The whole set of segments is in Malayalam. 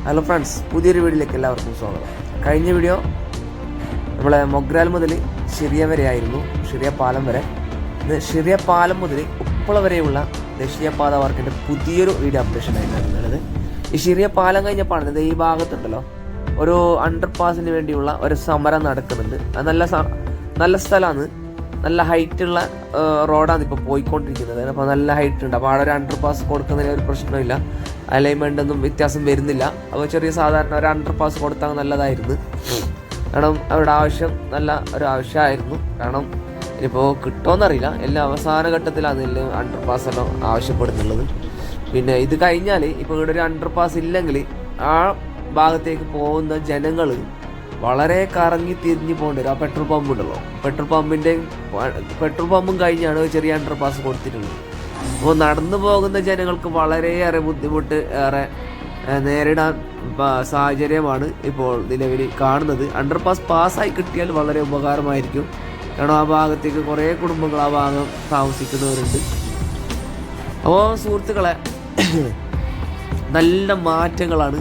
ഹലോ ഫ്രണ്ട്സ്, പുതിയൊരു വീഡിയോയിലേക്ക് എല്ലാവർക്കും സ്വാഗതം. കഴിഞ്ഞ വീഡിയോ നമ്മളെ മൊഗ്രാൽ മുതൽ ഷിറിയ വരെ ആയിരുന്നു, ഷിറിയ പാലം വരെ. ഇന്ന് ഷിറിയ പാലം മുതൽ ഉപ്പള വരെയുള്ള ദേശീയപാത വർക്കിൻ്റെ പുതിയൊരു വീഡിയോ അപ്ഡേഷൻ ആയിട്ടാണ് ഉള്ളത്. ഈ ഷിറിയ പാലം കഴിഞ്ഞപ്പോൾ ഈ ഭാഗത്തുണ്ടല്ലോ ഒരു അണ്ടർ പാസിന് വേണ്ടിയുള്ള ഒരു സമരം നടക്കുന്നുണ്ട്. അത് നല്ല സ്ഥലമാണ്, നല്ല ഹൈറ്റുള്ള റോഡാണ് ഇപ്പോൾ പോയിക്കൊണ്ടിരിക്കുന്നത്. അപ്പോൾ നല്ല ഹൈറ്റ് ഉണ്ട്. അപ്പോൾ അവിടെ ഒരു അണ്ടർ പാസ് കൊടുക്കുന്നതിന് ഒരു പ്രശ്നമില്ല, അലൈൻമെൻ്റ് ഒന്നും വ്യത്യാസം വരുന്നില്ല. അപ്പോൾ ചെറിയ സാധാരണ ഒരു അണ്ടർ പാസ് കൊടുത്താൽ നല്ലതായിരുന്നു. കാരണം അവരുടെ ആവശ്യം നല്ല ഒരു ആവശ്യമായിരുന്നു. കാരണം ഇനിയിപ്പോൾ കിട്ടുമോയെന്നറിയില്ല, എല്ലാ അവസാന ഘട്ടത്തിലാണ് എല്ലാം അണ്ടർ പാസ് എല്ലാം ആവശ്യപ്പെടുന്നുള്ളത്. പിന്നെ ഇത് കഴിഞ്ഞാൽ ഇപ്പോൾ ഇവിടെ ഒരു അണ്ടർ പാസ് ഇല്ലെങ്കിൽ ആ ഭാഗത്തേക്ക് പോകുന്ന ജനങ്ങൾ വളരെ കറങ്ങി തിരിഞ്ഞ് പോകേണ്ടി വരും. ആ പെട്രോൾ പമ്പ് ഉണ്ടല്ലോ, പെട്രോൾ പമ്പും കഴിഞ്ഞാണ് ചെറിയ അണ്ടർ പാസ് കൊടുത്തിട്ടുള്ളത്. അപ്പോൾ നടന്നു പോകുന്ന ജനങ്ങൾക്ക് വളരെയേറെ ബുദ്ധിമുട്ട് നേരിടാൻ സാഹചര്യമാണ് ഇപ്പോൾ നിലവിൽ കാണുന്നത്. അണ്ടർ പാസ് പാസ്സായി കിട്ടിയാൽ വളരെ ഉപകാരമായിരിക്കും. കാരണം ആ ഭാഗത്തേക്ക് കുറേ കുടുംബങ്ങൾ ആ ഭാഗം താമസിക്കുന്നവരുണ്ട്. അപ്പോൾ സുഹൃത്തുക്കളെ, നല്ല മാറ്റങ്ങളാണ്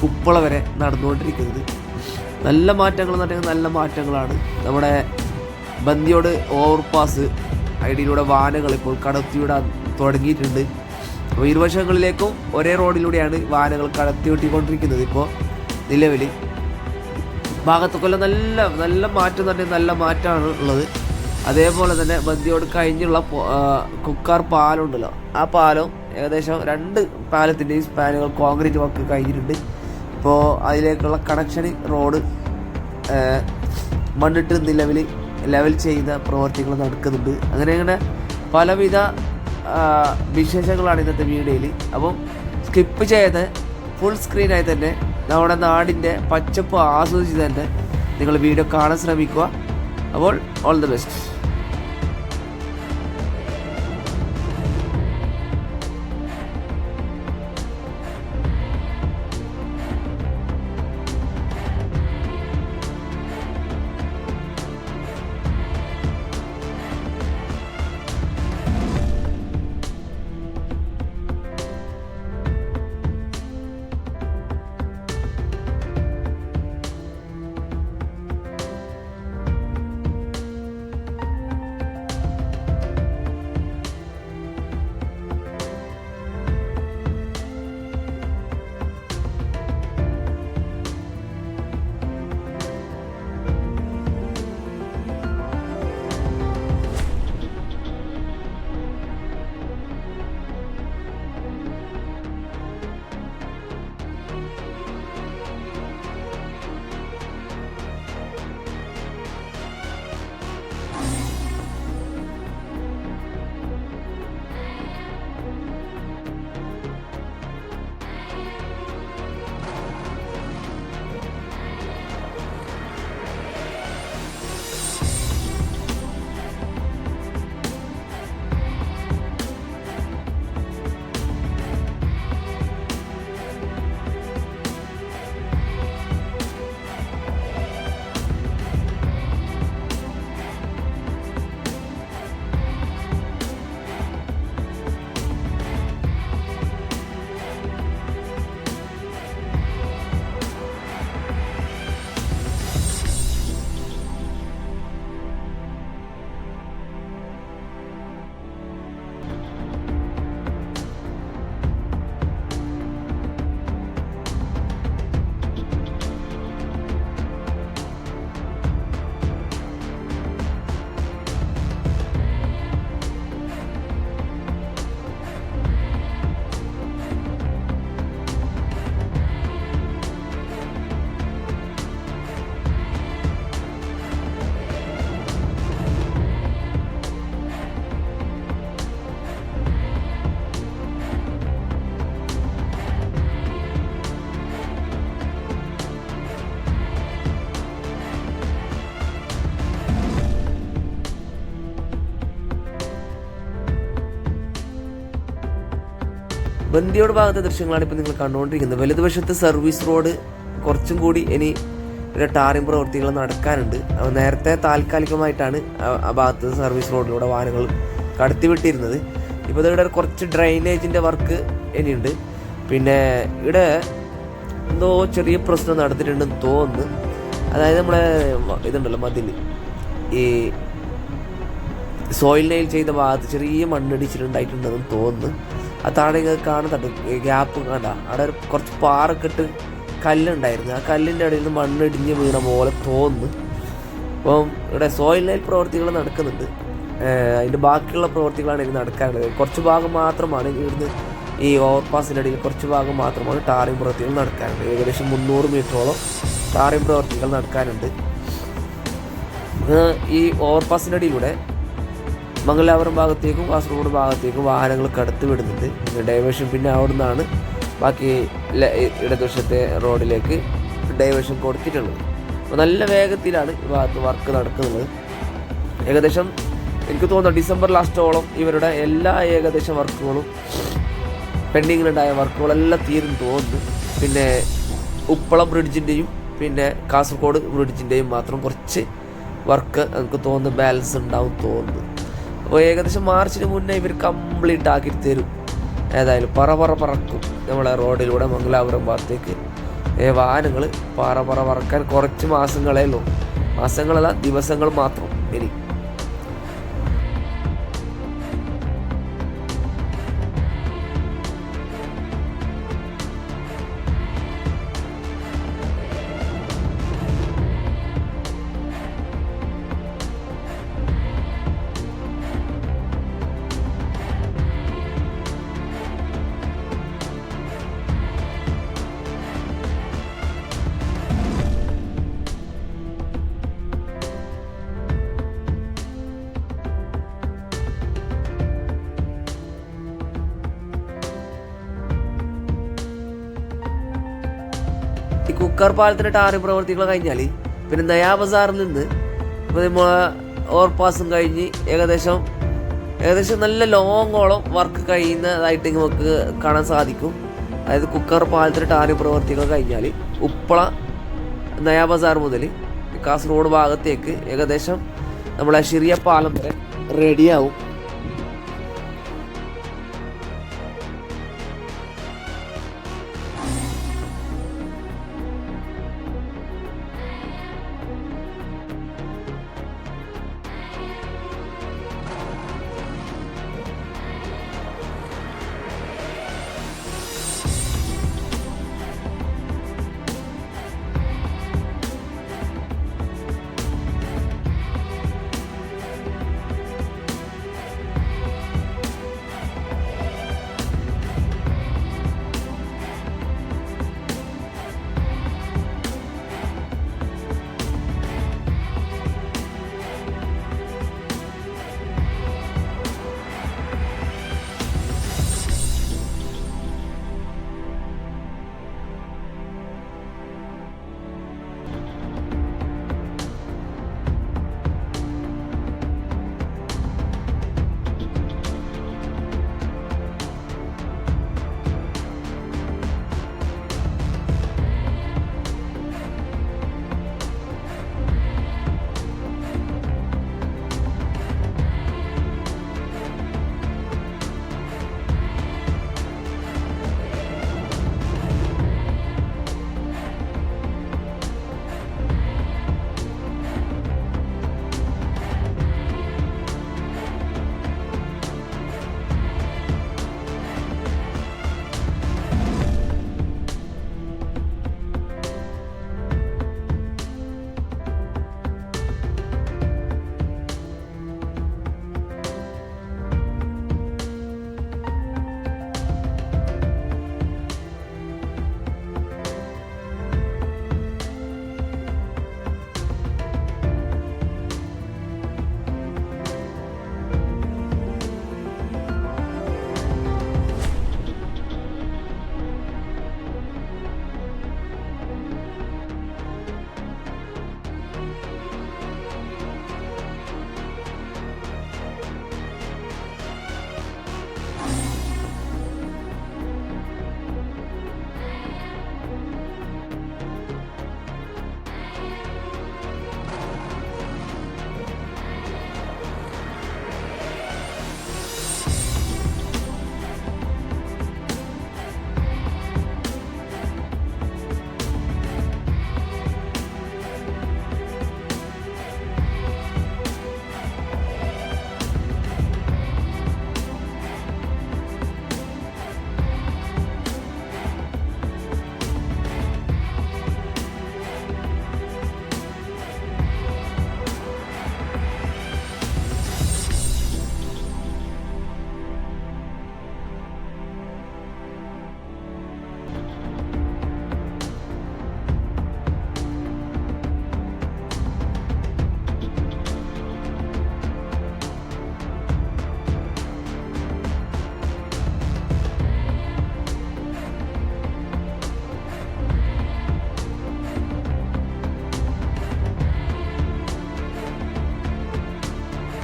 ഉപ്പള വരെ നടന്നുകൊണ്ടിരിക്കുന്നത്. നല്ല മാറ്റങ്ങളാണ്. നമ്മുടെ ബന്ദിയോട് ഓവർപാസ് ഐഡിയിലൂടെ വാഹനങ്ങൾ ഇപ്പോൾ കടത്തിവിടാൻ തുടങ്ങിയിട്ടുണ്ട്. അപ്പോൾ ഇരുവശങ്ങളിലേക്കും ഒരേ റോഡിലൂടെയാണ് വാഹനങ്ങൾ കടത്തിവിട്ടിക്കൊണ്ടിരിക്കുന്നത്. ഇപ്പോൾ നിലവിൽ ഭാഗത്തൊക്കെ നല്ല മാറ്റമാണ് ഉള്ളത്. അതേപോലെ തന്നെ ബന്ദിയോട് കഴിഞ്ഞുള്ള കുക്കാർ പാലമുണ്ടല്ലോ, ആ പാലം ഏകദേശം 2 പാലത്തിൻ്റെയും സ്പാനുകൾ കോൺക്രീറ്റ് വർക്ക് കഴിഞ്ഞിട്ടുണ്ട്. ഇപ്പോൾ അതിലേക്കുള്ള കണക്ഷൻ റോഡ് മണ്ണിട്ട് നിലവിൽ ലെവൽ ചെയ്യുന്ന പ്രവർത്തികൾ നടക്കുന്നുണ്ട്. അങ്ങനെ പലവിധ വിശേഷങ്ങളാണ് ഇന്നത്തെ വീഡിയോയിൽ. അപ്പം സ്കിപ്പ് ചെയ്ത് ഫുൾ സ്ക്രീനായി തന്നെ നമ്മുടെ നാടിൻ്റെ പച്ചപ്പ് ആസ്വദിച്ച് തന്നെ നിങ്ങൾ വീഡിയോ കാണാൻ ശ്രമിക്കുക. അപ്പോൾ ഓൾ ദി ബെസ്റ്റ്. ബന്ദിയോട് ഭാഗത്തെ ദൃശ്യങ്ങളാണ് ഇപ്പോൾ നിങ്ങൾ കണ്ടുകൊണ്ടിരിക്കുന്നത്. വലതുവശത്ത് സർവീസ് റോഡ് കുറച്ചും കൂടി ഇനി ടാറിംഗ് പ്രവൃത്തികൾ നടക്കാനുണ്ട്. നേരത്തെ താൽക്കാലികമായിട്ടാണ് ആ ഭാഗത്ത് സർവീസ് റോഡിലൂടെ വാഹനങ്ങൾ കടത്തിവിട്ടിരുന്നത്. ഇപ്പോൾ ഇവിടെ കുറച്ച് ഡ്രെയിനേജിൻ്റെ വർക്ക് ഇനിയുണ്ട്. പിന്നെ ഇവിടെ എന്തോ ചെറിയ പ്രശ്നം നടത്തിയിട്ടുണ്ടെന്ന് തോന്നുന്നു. അതായത് നമ്മളെ ഇതുണ്ടല്ലോ മതിൽ, ഈ സോയിൽ നെയിൽ ചെയ്ത ഭാഗത്ത് ചെറിയ മണ്ണിടിച്ചിട്ടുണ്ടായിട്ടുണ്ടെന്ന് തോന്നുന്നു. ആ താഴെ കാണുന്നുണ്ട് ഗ്യാപ്പ് കണ്ട, അവിടെ കുറച്ച് പാറക്കെട്ട് കല്ലുണ്ടായിരുന്നു. ആ കല്ലിൻ്റെ ഇടയിൽ നിന്ന് മണ്ണിടിഞ്ഞ് വീണ പോലെ തോന്നുന്നു. അപ്പം ഇവിടെ സോയിൽ നെയിൽ പ്രവർത്തികൾ നടക്കുന്നുണ്ട്. അതിൻ്റെ ബാക്കിയുള്ള പ്രവർത്തികളാണ് ഇനി നടക്കാനുള്ളത്. കുറച്ച് ഭാഗം മാത്രമാണ് ഇവിടുന്ന് ഈ ഓവർപാസിൻ്റെ ഇടയിൽ കുറച്ച് ഭാഗം മാത്രമാണ് ടാറിംഗ് പ്രവർത്തികൾ നടക്കാനുണ്ട്. ഏകദേശം 300 മീറ്ററോളം ടാറിംഗ് പ്രവർത്തികൾ നടക്കാനുണ്ട്. ഈ ഓവർപാസിൻ്റെ ഇടയിലൂടെ മംഗലാപുരം ഭാഗത്തേക്കും കാസർഗോഡ് ഭാഗത്തേക്കും വാഹനങ്ങൾ കടത്തി വിടുന്നുണ്ട്. ഡൈവേഷൻ പിന്നെ അവിടെ നിന്നാണ് ബാക്കി ഇടതുവശത്തെ റോഡിലേക്ക് ഡൈവേഷൻ കൊടുത്തിട്ടുള്ളത്. അപ്പോൾ നല്ല വേഗത്തിലാണ് ഈ ഭാഗത്ത് വർക്ക് നടക്കുന്നത്. ഏകദേശം എനിക്ക് തോന്നുന്നു ഡിസംബർ ലാസ്റ്റോളം ഇവരുടെ എല്ലാ ഏകദേശം വർക്കുകളും പെൻഡിങ്ങിലുണ്ടായ വർക്കുകളെല്ലാം തീരും തോന്നുന്നു. പിന്നെ ഉപ്പളം ബ്രിഡ്ജിൻ്റെയും പിന്നെ കാസർഗോഡ് ബ്രിഡ്ജിൻ്റെയും മാത്രം കുറച്ച് വർക്ക് എനിക്ക് തോന്നുന്നു ബാലൻസ് ഉണ്ടാവും തോന്നുന്നു. അപ്പോൾ ഏകദേശം മാർച്ചിന് മുന്നേ ഇവർ കംപ്ലീറ്റ് ആക്കി തരും. ഏതായാലും പറക്കും നമ്മളെ റോഡിലൂടെ മംഗലാപുരം ഭാഗത്തേക്ക് വാഹനങ്ങൾ പറക്കാൻ കുറച്ച് മാസങ്ങളേ ഉള്ളൂ. മാസങ്ങളല്ല, ദിവസങ്ങൾ മാത്രം ഇനി. ഈ കുക്കർ പാലത്തിൻ്റെ ടാറിംഗ് പ്രവർത്തികൾ കഴിഞ്ഞാൽ പിന്നെ നയാ ബസാറിൽ നിന്ന് ഓവർപാസും കഴിഞ്ഞ് ഏകദേശം നല്ല ലോങ്ങോളം വർക്ക് കഴിയുന്നതായിട്ട് നമുക്ക് കാണാൻ സാധിക്കും. അതായത് കുക്കർ പാലത്തിൻ്റെ ടാറിംഗ് പ്രവർത്തികൾ കഴിഞ്ഞാൽ ഉപ്പള നയാ ബസാർ മുതൽ കാസർഗോഡ് ഭാഗത്തേക്ക് ഏകദേശം നമ്മളെ ഷിറിയ പാലം വരെ റെഡിയാവും.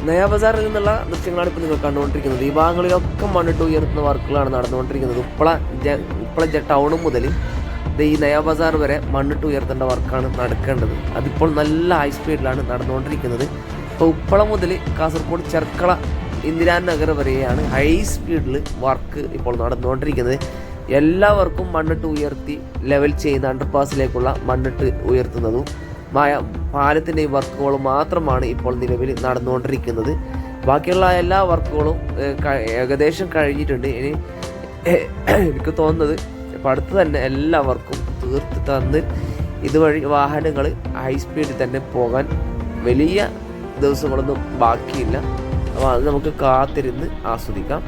നയാ ബസാറിൽ നിന്നുള്ള ദൃശ്യങ്ങളാണ് ഇപ്പോൾ നിങ്ങൾ കണ്ടുകൊണ്ടിരിക്കുന്നത്. ഈ ഭാഗങ്ങളിലൊക്കെ മണ്ണിട്ട് ഉയർത്തുന്ന വർക്കുകളാണ് നടന്നുകൊണ്ടിരിക്കുന്നത്. ഉപ്പള ടൗൺ മുതൽ ഈ നയാ ബസാർ വരെ മണ്ണിട്ട് ഉയർത്തേണ്ട വർക്കാണ് നടക്കേണ്ടത്. അതിപ്പോൾ നല്ല ഹൈ സ്പീഡിലാണ് നടന്നുകൊണ്ടിരിക്കുന്നത്. ഇപ്പോൾ ഉപ്പള മുതൽ കാസർഗോഡ് ചെർക്കള ഇന്ദിരാനഗർ വരെയാണ് ഹൈ സ്പീഡിൽ വർക്ക് ഇപ്പോൾ നടന്നുകൊണ്ടിരിക്കുന്നത്. എല്ലാവർക്കും മണ്ണിട്ട് ഉയർത്തി ലെവൽ ചെയ്യുന്ന അണ്ടർപാസിലേക്കുള്ള മണ്ണിട്ട് ഉയർത്തുന്നതും പാലത്തിൻ്റെ വർക്കുകളും മാത്രമാണ് ഇപ്പോൾ നിലവിൽ നടന്നുകൊണ്ടിരിക്കുന്നത്. ബാക്കിയുള്ള എല്ലാ വർക്കുകളും ഏകദേശം കഴിഞ്ഞിട്ടുണ്ട്. ഇനി എനിക്ക് തോന്നുന്നത് ഇപ്പം അടുത്ത് തന്നെ എല്ലാ വർക്കും തീർത്ത് തന്ന് ഇതുവഴി വാഹനങ്ങൾ ഹൈ സ്പീഡിൽ തന്നെ പോകാൻ വലിയ ദിവസങ്ങളൊന്നും ബാക്കിയില്ല. അപ്പോൾ അത് നമുക്ക് കാത്തിരുന്ന് ആസ്വദിക്കാം.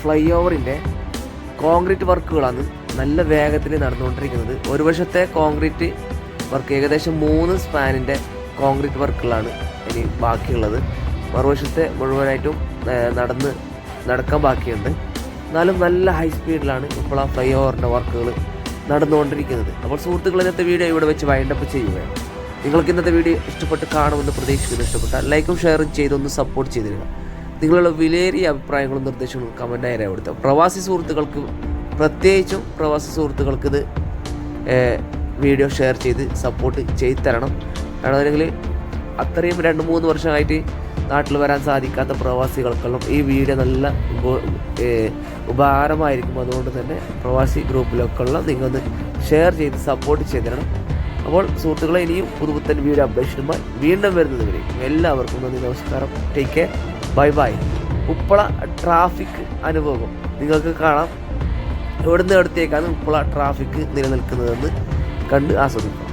ഫ്ലൈ ഓവറിൻ്റെ കോൺക്രീറ്റ് വർക്കുകളാണ് നല്ല വേഗത്തിൽ നടന്നുകൊണ്ടിരിക്കുന്നത്. ഒരു വശത്തെ കോൺക്രീറ്റ് വർക്ക് ഏകദേശം 3 സ്പാനിൻ്റെ കോൺക്രീറ്റ് വർക്കുകളാണ് ഇനി ബാക്കിയുള്ളത്. മറുവശത്തെ മുഴുവനായിട്ടും നടക്കാൻ ബാക്കിയുണ്ട്. എന്നാലും നല്ല ഹൈ സ്പീഡിലാണ് ഇപ്പോൾ ഫ്ലൈ ഓവറിൻ്റെ വർക്കുകൾ നടന്നുകൊണ്ടിരിക്കുന്നത്. അപ്പോൾ സുഹൃത്തുക്കൾ, ഇന്നത്തെ വീഡിയോ ഇവിടെ വെച്ച് വൈൻഡപ്പ് ചെയ്യുകയാണ്. നിങ്ങൾക്ക് ഇന്നത്തെ വീഡിയോ ഇഷ്ടപ്പെട്ട് കാണുമെന്ന് പ്രതീക്ഷിക്കുന്നു. ഇഷ്ടപ്പെട്ടാൽ ലൈക്കും ഷെയറും ചെയ്തൊന്ന് സപ്പോർട്ട് ചെയ്തിരുക. നിങ്ങളുടെ വിലയേറിയ അഭിപ്രായങ്ങളും നിർദ്ദേശങ്ങളും കമൻറ്റായി രേഖപ്പെടുത്തുക. പ്രത്യേകിച്ചും പ്രവാസി സുഹൃത്തുക്കൾക്ക് ഇത് വീഡിയോ ഷെയർ ചെയ്ത് സപ്പോർട്ട് ചെയ്ത് തരണം. കാരണം അല്ലെങ്കിൽ അത്രയും 2-3 വർഷമായിട്ട് നാട്ടിൽ വരാൻ സാധിക്കാത്ത പ്രവാസികൾക്കെല്ലാം ഈ വീഡിയോ നല്ല ഉപകാരമായിരിക്കും. അതുകൊണ്ട് തന്നെ പ്രവാസി ഗ്രൂപ്പിലൊക്കെയുള്ള നിങ്ങളൊന്ന് ഷെയർ ചെയ്ത് സപ്പോർട്ട് ചെയ്ത് തരണം. അപ്പോൾ സുഹൃത്തുക്കളെ, ഇനിയും പുതുപുത്തൻ വീഡിയോ അപ്ഡേഷനുമായി വീണ്ടും വരുന്നത് വരെ എല്ലാവർക്കും നന്ദി, നമസ്കാരം, take care, bye bye. Uppala traffic അനുഭവം നിങ്ങൾക്ക് കാണാം. എവിടുന്ന് എടുത്തേക്കാണ് ഉപ്പള ട്രാഫിക് നിലനിൽക്കുന്നതെന്ന് കണ്ട് ആസ്വദിക്കാം.